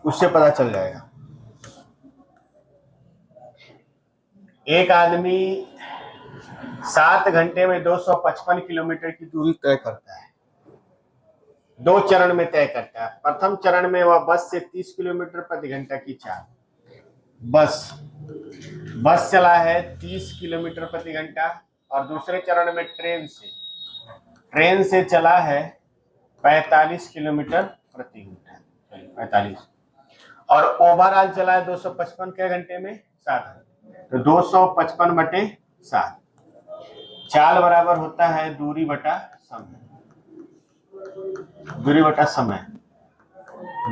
उससे पता चल जाएगा। एक आदमी 7 घंटे में 255 किलोमीटर की दूरी तय करता है। 2 चरण में तय करता है। प्रथम चरण में वह बस से 30 किलोमीटर प्रति घंटा की चाल, बस चला है 30 किलोमीटर प्रति घंटा। और दूसरे चरण में ट्रेन से चला है 45 किलोमीटर प्रति घंटा, 45। और ओवरऑल चला है 255 के घंटे में 7 घंटे, तो 255/7। चाल बराबर होता है दूरी बटा समय।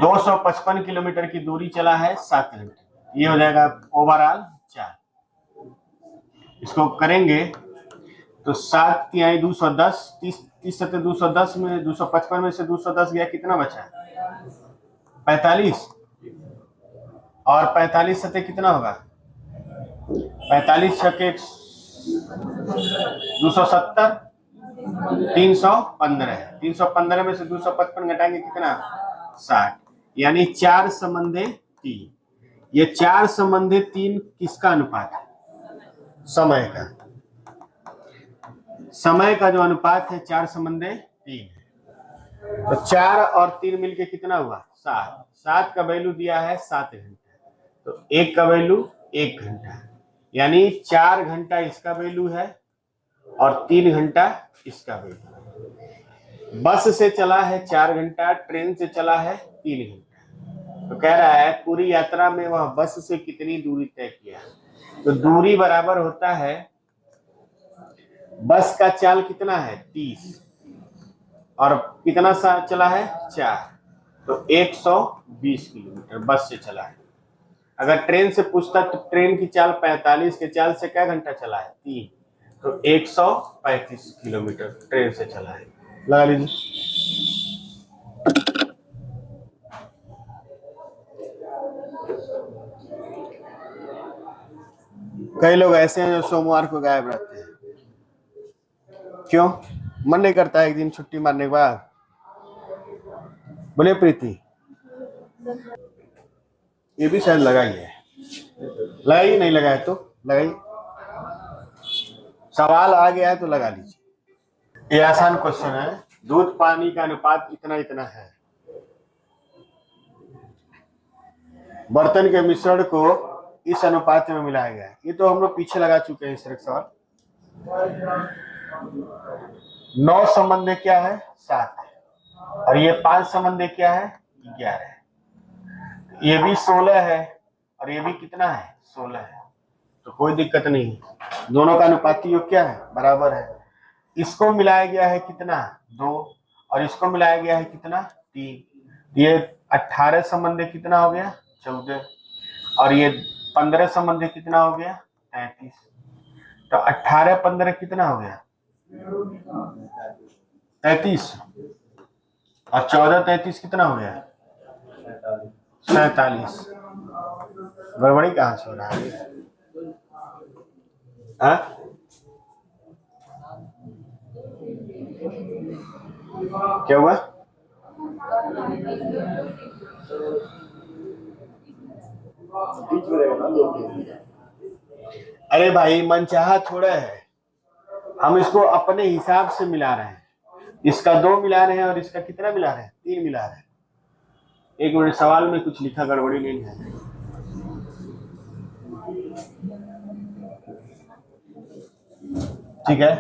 255 किलोमीटर की दूरी चला है 7 घंटे, ये हो जाएगा ओवरऑल चाल। इसको करेंगे तो 7 तिहाई 210, 30 सत्ते 210 में 255 में से 210 गया, कितना बचा? 45। और 45 सत्ते कितना होगा? 45 छक्के 270, 315। 315 में से 255 घटाएंगे, कितना? 60। यानी 4/3। ये 4/3 किसका अनुपात है? समय का जो अनुपात है 4/3 है। तो 4 और 3 मिलके कितना हुआ? 7। 7 का वैल्यू दिया है 7 घंटा, तो 1 का वैल्यू 1 घंटा, यानी 4 घंटा इसका वैल्यू है और 3 घंटा इसका वैल्यू। बस से चला है 4 घंटा, ट्रेन से चला है 3 घंटा। तो कह रहा है पूरी यात्रा में वह बस से कितनी दूरी तय किया। तो दूरी बराबर होता है, बस का चाल कितना है? 30, और कितना सा चला है? 4, तो 120 किलोमीटर बस से चला है। अगर ट्रेन से पूछता तो ट्रेन की चाल 45 के चाल से क्या घंटा चला है? 3, तो 135 किलोमीटर ट्रेन से चला है। लगा लीजिए। कई लोग ऐसे हैं जो सोमवार को गायब रहते हैं। क्यों? मन नहीं करता है एक दिन छुट्टी मारने के बाद? बोले प्रीति, ये भी शायद लगाई है। लगाइए, नहीं लगाए तो लगाइए। सवाल आ गया है तो लगा लीजिए। ये आसान क्वेश्चन है। दूध पानी का अनुपात इतना इतना है। बर्तन के मिश्रण को इस अनुपात में मिलाया गया है। ये तो हम लोग पीछे लगा चुके हैं। इस तरह सवाल 9 संबंध क्या है? 7 है। और ये 5 संबंध क्या है? 11 है। ये भी 16 है और ये भी कितना है? 16 है। तो कोई दिक्कत नहीं है, दोनों का अनुपाती योग क्या है? बराबर है। इसको मिलाया गया है कितना? 2, और इसको मिलाया गया है कितना? 3। ये 18 संबंध कितना हो गया? 14। और ये 15 संबंध कितना हो गया? 33। तो 18 15 कितना हो गया? 33। और 14 33 कितना हो गया? 47। गड़बड़ी कहाँ से हो रहा है? क्या हुआ? अरे भाई, मनचाहा थोड़ा है, हम इसको अपने हिसाब से मिला रहे हैं। इसका 2 मिला रहे हैं और इसका कितना मिला रहे हैं? 3 मिला रहे हैं। एक मिनट, सवाल में कुछ लिखा गड़बड़ी नहीं है। ठीक है,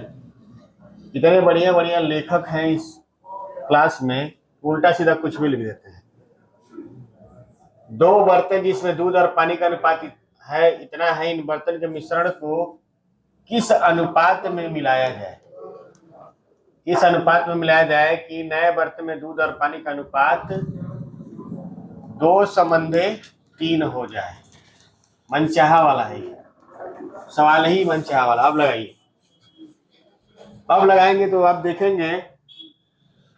इतने बढ़िया बढ़िया लेखक हैं इस क्लास में, उल्टा सीधा कुछ भी लिख देते हैं। 2 बर्तन जिसमें दूध और पानी का अनुपात है इतना है, इन बर्तन के मिश्रण को किस अनुपात में मिलाया जाए? इस अनुपात में मिलाया जाए कि नए बर्तन में दूध और पानी का अनुपात 2/3 हो जाए। मनचाहा वाला है सवाल, ही मनचाहा वाला। अब लगाइए। अब लगाएंगे तो आप देखेंगे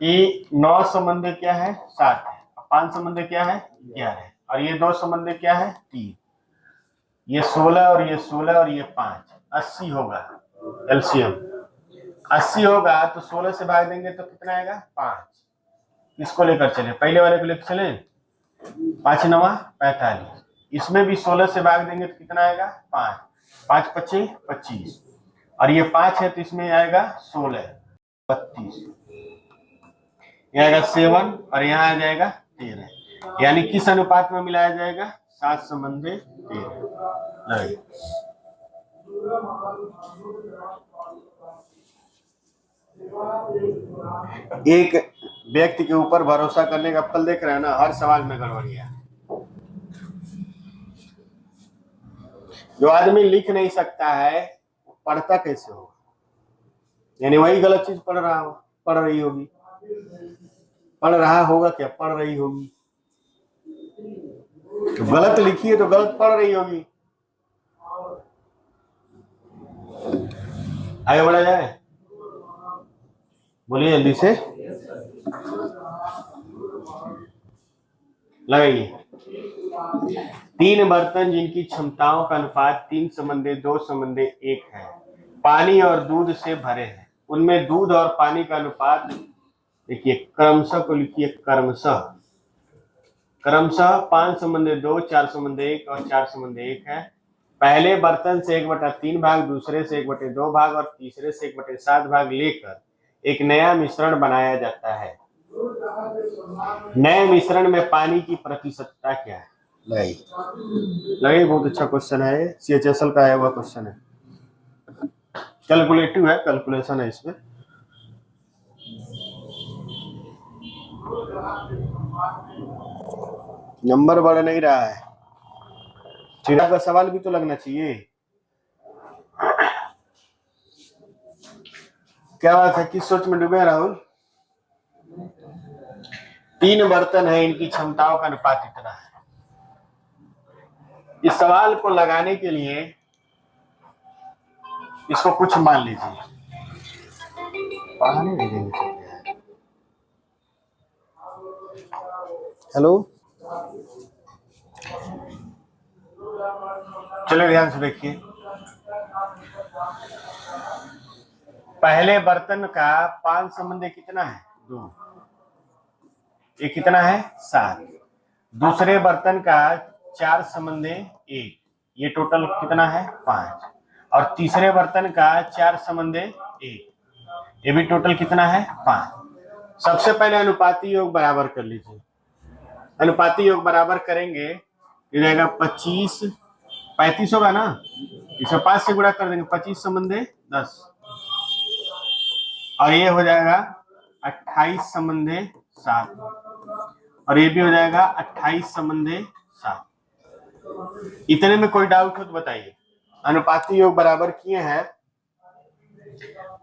कि 9 संबंध क्या है? 7 है। 5 संबंध क्या है? 11 है। और ये 2 संबंध क्या है? 3। ये 16 और ये 16 और ये 5, 80 होगा एलसीएम। 80 होगा तो 16 से भाग देंगे तो कितना आएगा? 5। इसको लेकर चले, पहले वाले को लेकर चले। 5 9 45, इसमें भी 16 से भाग देंगे तो कितना आएगा 5, 5 25 25, और ये 5 है तो इसमें आएगा 16 32, यहाँ आएगा 7 और यहाँ आ जाएगा 13, यानी किस अनुपात में मिलाया जाएगा 7:13। एक व्यक्ति के ऊपर भरोसा करने का फल देख रहे हैं ना, हर सवाल में गड़बड़ियां। जो आदमी लिख नहीं सकता है पढ़ता कैसे होगा, यानी वही गलत चीज पढ़ रही होगी, पढ़ रहा होगा क्या, पढ़ रही होगी, तो गलत लिखी है तो गलत पढ़ रही होगी। आगे बढ़ा जाए, बोलिए जल्दी से लगाइए। 3 बर्तन जिनकी क्षमताओं का अनुपात 3:2:1 है, पानी और दूध से भरे हैं, उनमें दूध और पानी का अनुपात देखिए, क्रमशः को लिखिए, क्रमशः 5:2, 4:1 और 4:1 है। पहले बर्तन से 1/3 भाग, दूसरे से 1/2 भाग और तीसरे से 1/7 भाग लेकर एक नया मिश्रण बनाया जाता है। नए मिश्रण में पानी की प्रतिशतता क्या है? लगे बहुत अच्छा क्वेश्चन है, CHSL का आया हुआ क्वेश्चन है, कैलकुलेटिव है, कैलकुलेशन है इसमें। नंबर बढ़ नहीं रहा है, चिड़ा का सवाल भी तो लगना चाहिए। क्या बात है, किस सोच में डूबे राहुल? 3 बर्तन है, इनकी क्षमताओं का अनुपात इतना है। इस सवाल को लगाने के लिए इसको कुछ मान लीजिए, पढ़ाने नहीं देंगे। हेलो, चलो ध्यान से देखिए, पहले बर्तन का 5 संबंध कितना है 2, ये कितना है 7, दूसरे बर्तन का 4 संबंध 1, ये टोटल कितना है 5, और तीसरे बर्तन का 4 संबंध 1, ये भी टोटल कितना है 5। सबसे पहले अनुपाती योग बराबर कर लीजिए, अनुपाती योग बराबर करेंगे, ये जाएगा 25, 35 होगा ना, इसे 5 से गुणा कर देंगे, 25 संबंध 10, और ये हो जाएगा 28 संबंध 7, और ये भी हो जाएगा 28 संबंध 7। इतने में कोई डाउट हो तो बताइए। अनुपाती योग बराबर किए हैं,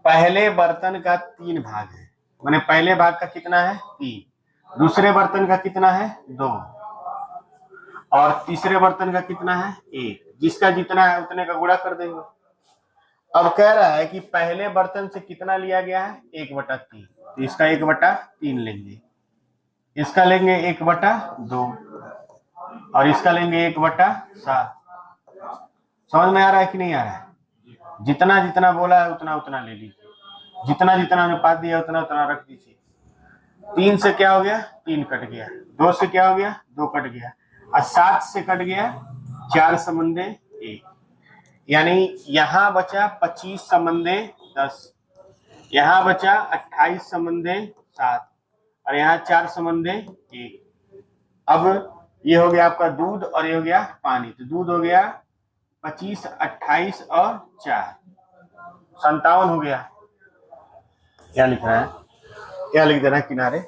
पहले बर्तन का 3 भाग है, माने पहले भाग का कितना है 3, दूसरे बर्तन का कितना है 2, और तीसरे बर्तन का कितना है 1, जिसका जितना है उतने का गुणा कर देंगे। अब कह रहा है कि पहले बर्तन से कितना लिया गया है 1/3, तो इसका 1/3 लेंगे, इसका लेंगे 1/2, और इसका लेंगे 1/7। समझ में आ रहा है कि नहीं आ रहा है? जितना जितना बोला है उतना उतना ले लीजिए, जितना जितना अनुपात दिया उतना उतना रख दीजिए। 3 से क्या हो गया 3 कट गया, 2 से क्या हो गया 2 कट गया, और 7 से कट गया 4 संबंध 1, यानी यहाँ बचा 25 संबंध 10, यहाँ बचा 28 संबंध 7, और यहाँ 4 संबंध 1। अब ये हो गया आपका दूध और ये हो गया पानी, तो दूध हो गया 25, 28 और 4, 57 हो गया। क्या लिख रहा है, क्या लिख देना किनारे,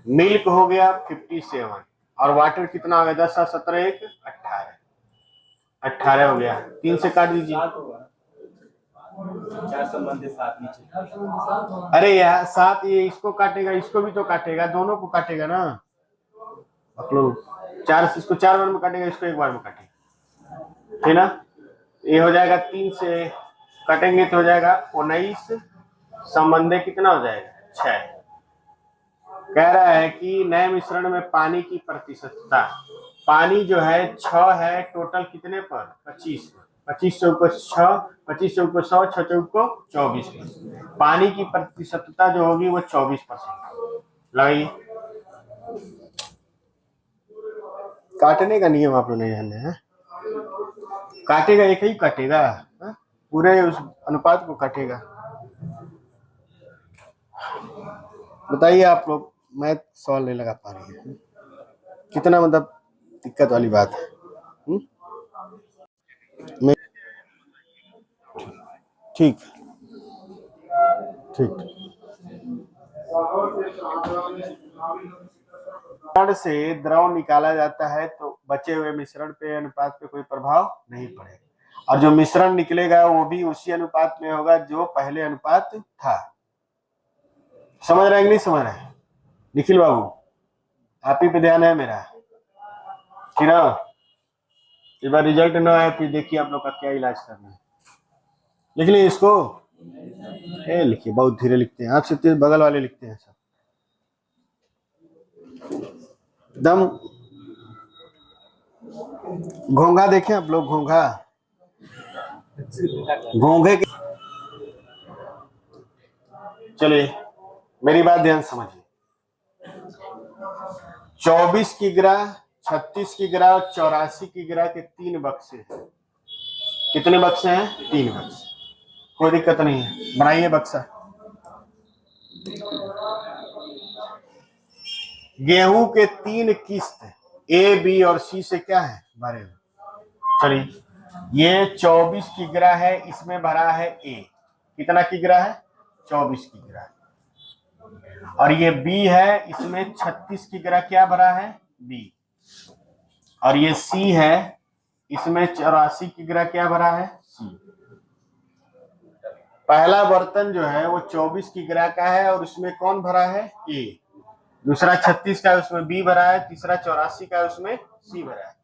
मिल्क हो गया 57, और वाटर कितना हो गया 10 और 17 1 18, 18 हो गया, 3 से काट दीजिए, 4 संबंध 7 नीचे। अरे यार 7, ये इसको काटेगा, इसको भी तो काटेगा, दोनों को काटेगा ना, मतलब 4 इसको 4 बार में काटेगा, इसको 1 बार में काटेगा, है ना। ये हो जाएगा 3 से काटेंगे तो हो जाएगा 19 संबंध कितना हो जाएगा 6। कह रहा है कि नए मिश्रण में पानी की प्रतिशतता, पानी जो है 6 है टोटल कितने पर 25 पर, 25 चौको 6, 25 चौको 100, 6 चौको 24 पर, पानी की प्रतिशतता जो होगी वो 24%। लगाइए, काटने का नियम आप लोग नहीं जाने हैं। काटेगा एक ही काटेगा, हाँ? पूरे उस अनुपात को काटेगा। बताइए आप लोग, मैथ सॉल्व नहीं लगा पा रही है, कितना मतलब दिक्कत वाली बात है। मैं ठीक ठीक मिश्रण से द्रव निकाला जाता है तो बचे हुए मिश्रण पे अनुपात पे कोई प्रभाव नहीं पड़ेगा, और जो मिश्रण निकलेगा वो भी उसी अनुपात में होगा जो पहले अनुपात था। समझ रहे हैं कि नहीं समझ रहे हैं? निखिल बाबू, आप ही पे ध्यान है मेरा कि ना? इस बार रिजल्ट ना आए फिर देखिए आप लोग का क्या इलाज करना है। लिख लिए इसको? लिखिए, बहुत धीरे लिखते हैं, आपसे तेज बगल वाले लिखते हैं सब एकदम। घोंघा देखें आप लोग? घोंघा, घोंघे के, चलिए मेरी बात ध्यान समझिए। 24 की ग्रह, 36 की ग्रह और 84 की ग्रह के 3 बक्से हैं। कितने बक्से हैं? 3 बक्से। कोई दिक्कत नहीं है, बनाइए बक्सा। गेहूं के 3 किस्त ए, बी और सी से क्या है भरे हुए। चलिए, ये 24 की ग्रह है, इसमें भरा है ए। कितना की ग्रह है? 24 की ग्रह। और ये बी है, इसमें 36 की ग्रह क्या भरा है? बी। और ये सी है, इसमें 84 की ग्रह क्या भरा है? सी। पहला बर्तन जो है वो 24 की ग्रह का है और उसमें कौन भरा है? ए। दूसरा 36 का है, उसमें बी भरा है। तीसरा 84 का है, उसमें सी भरा है।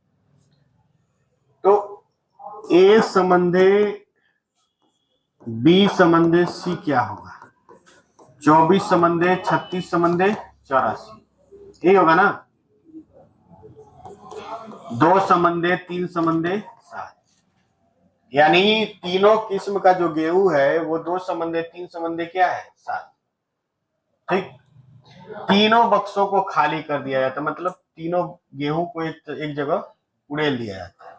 तो ए संबंधे बी संबंधे सी क्या होगा? 24 संबंधे 36 संबंधे 84, यही होगा ना? 2 संबंधे 3 संबंधे 7, यानी तीनों किस्म का जो गेहूं है वो 2 संबंधे 3 संबंधे क्या है? 7। ठीक, तीनों बक्सों को खाली कर दिया जाता है, मतलब तीनों गेहूं को एक जगह उड़ेल दिया जाता है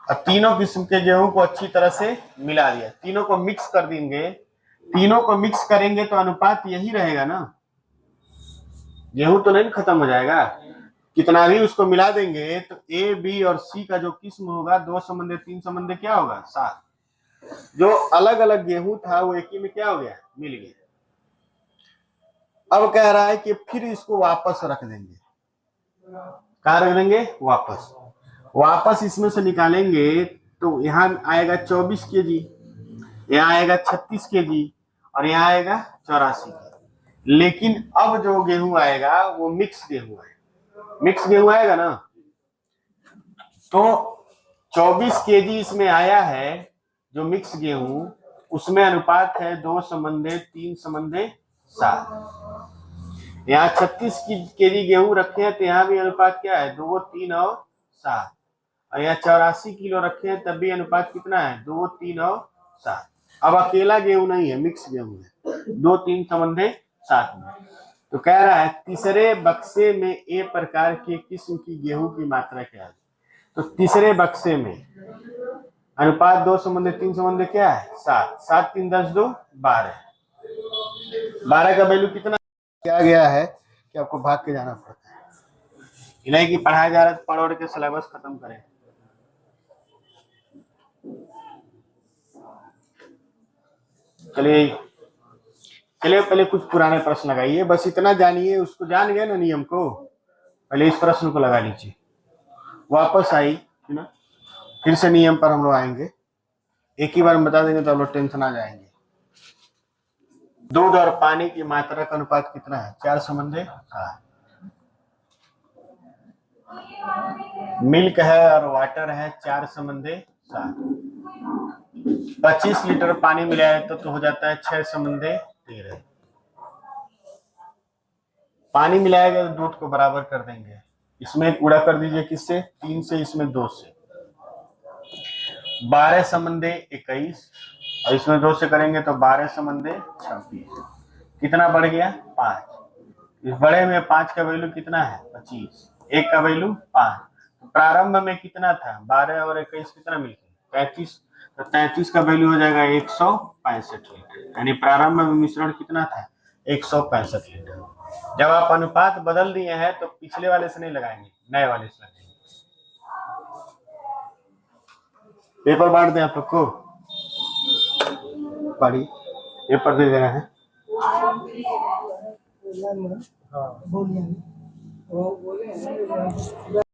और तीनों किस्म के गेहूं को अच्छी तरह से मिला दिया, तीनों को मिक्स कर देंगे। तीनों को मिक्स करेंगे तो अनुपात यही रहेगा ना, गेहूं तो नहीं खत्म हो जाएगा। कितना भी उसको मिला देंगे तो ए, बी और सी का जो किस्म होगा 2 संबंधे 3 संबंधे क्या होगा? 7। जो अलग अलग गेहूं था वो एक ही में क्या हो गया? मिल गया। अब कह रहा है कि फिर इसको वापस रख देंगे। कहाँ रख देंगे? वापस। वापस इसमें से निकालेंगे तो यहाँ आएगा 24 केजी, यहाँ आएगा 36 केजी और यहाँ आएगा 84 केजी। लेकिन अब जो गेहूं आएगा वो मिक्स गेहूं आएगा। मिक्स गेहूं आएगा ना, तो 24 केजी इसमें आया है जो मिक्स गेहूं, उसमें अनुपात है 2 संबंधे 3 संबंधे 7। यहाँ 36 केजी गेहूं रखे हैं तो यहाँ भी अनुपात क्या है? 2, 3 और 7। और यहाँ 84 किलो रखे हैं तब भी अनुपात कितना है? 2, 3 और 7। अब अकेला गेहूं नहीं है, मिक्स गेहूं है, 2, 3 संबंधे 7 में। तो कह रहा है तीसरे बक्से में ए प्रकार के किस्म की गेहूं की मात्रा क्या है? तो तीसरे बक्से में अनुपात 2 संबंधे 3 संबंधे क्या है? 7। 7 3 10 2 12। 12 का वैल्यू कितना किया गया है कि आपको भाग के जाना पड़ता है, नहीं कि पढ़ाया जा रहा है पढ़ के सिलेबस खत्म करें। चलिए चलिए, पहले कुछ पुराने प्रश्न लगाइए, बस इतना जानिए, उसको जान गए ना नियम को। पहले इस प्रश्न को लगा लीजिए, वापस आई ना, फिर से नियम पर हम लोग आएंगे। एक ही बार में बता देंगे तो हम लोग टेंशन आ जाएंगे। दूध और पानी की मात्रा का अनुपात कितना है? 4 संबंधे 7। मिल्क है और वाटर है, 4 संबंधे 7। 25 लीटर पानी मिलाए तो हो जाता है 6 संबंधे 13। पानी मिलाएगा तो दूध को बराबर कर देंगे, इसमें गुणा कर दीजिए किससे? 3 से, इसमें 2 से। 12 संबंधे 21 और इसमें 2 से करेंगे तो 12 संबंधे 26। कितना बढ़ गया? 5। इस बड़े में 5 का वैल्यू कितना है? 25। 1 का वैल्यू 5। प्रारंभ में कितना था, 12 और 21 कितना मिलकर 33, तो 33 का वैल्यू हो जाएगा 165 लीटर, यानी प्रारंभ में मिश्रण कितना था 165 लीटर। जब आप अनुपात बदल दिए हैं तो पिछले वाले से नहीं लगाएंगे, नए वाले से लगाएंगे। पेपर बांट दें आप लोग को, पढ़ी पेपर दे दे रहे हैं। हाँ बोलिए।